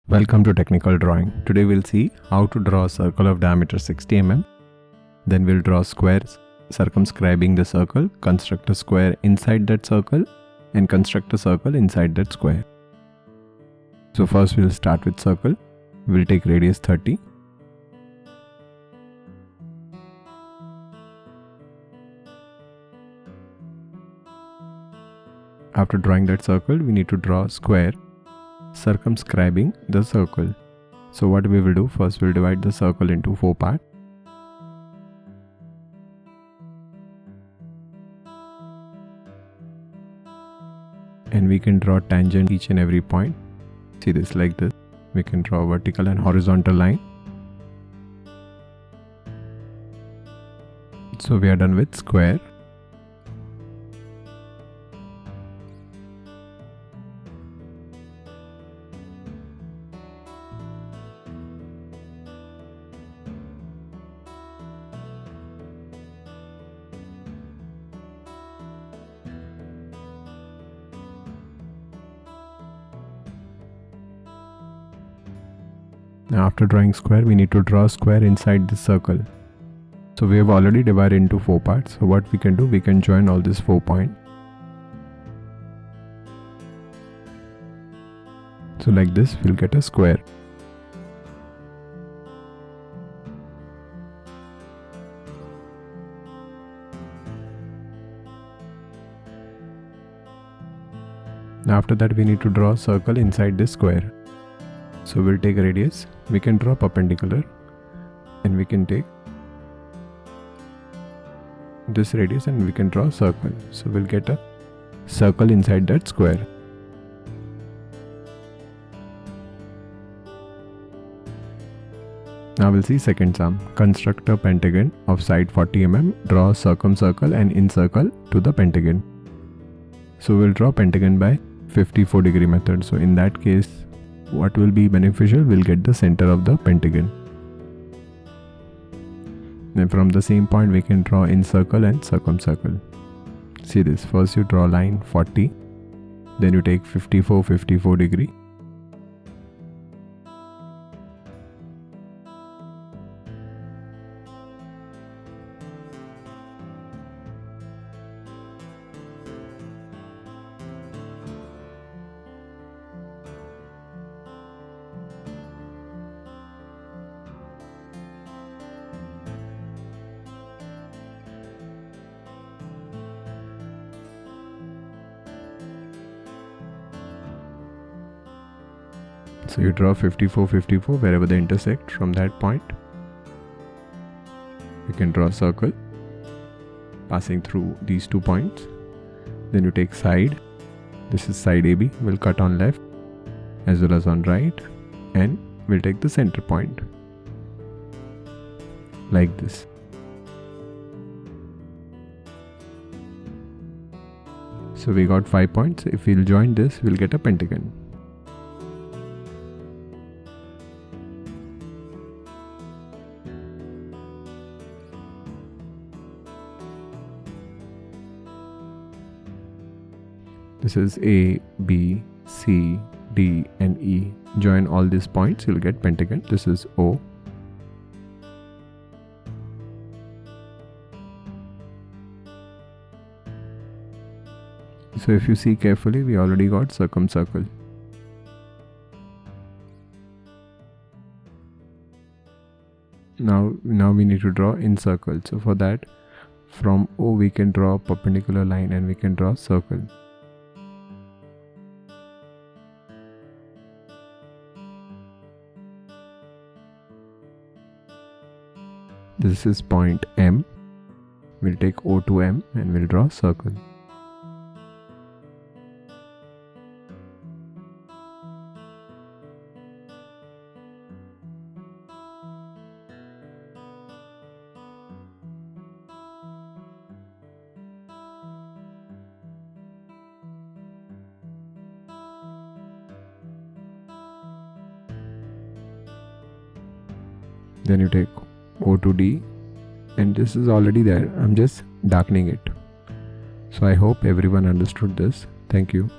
Welcome to Technical Drawing. Today we'll see how to draw a circle of diameter 60 mm. Then we'll draw squares, circumscribing the circle, construct a square inside that circle, and construct a circle inside that square. So first we'll start with circle. We'll take radius 30. After drawing that circle, we need to draw a square, circumscribing the circle. So what we will do, first we'll divide the circle into 4 parts. And we can draw tangent each and every point. See this like this. We can draw a vertical and horizontal line. So we are done with square. Now after drawing square, we need to draw a square inside this circle. So we have already divided into 4 parts. So what we can do, we can join all these 4 points. So like this, we'll get a square. Now after that, we need to draw a circle inside this square. So we'll take radius, we can draw perpendicular, and we can take this radius and we can draw a circle. So we'll get a circle inside that square. Now we'll see second sum. Construct a pentagon of side 40 mm, draw a circumcircle and encircle to the pentagon. So we'll draw pentagon by 54 degree method. So in that case, what will be beneficial, we'll get the center of the pentagon. Then from the same point we can draw encircle and circumcircle. See this, first you draw line 40, then you take 54 degree. So you draw 54 wherever they intersect. From that point, you can draw a circle passing through these 2 points. Then you take side. This is side AB. We'll cut on left as well as on right, and we'll take the center point like this. So we got 5 points. If we'll join this, we'll get a pentagon. This is A, B, C, D and E. Join all these points, you'll get pentagon. This is O. So if you see carefully, we already got circumcircle. Now we need to draw encircle. So for that, from O we can draw a perpendicular line and we can draw a circle. This is point M. We'll take O to M and we'll draw a circle. Then you take O to D, and this is already there. I'm just darkening it. So I hope everyone understood this. Thank you.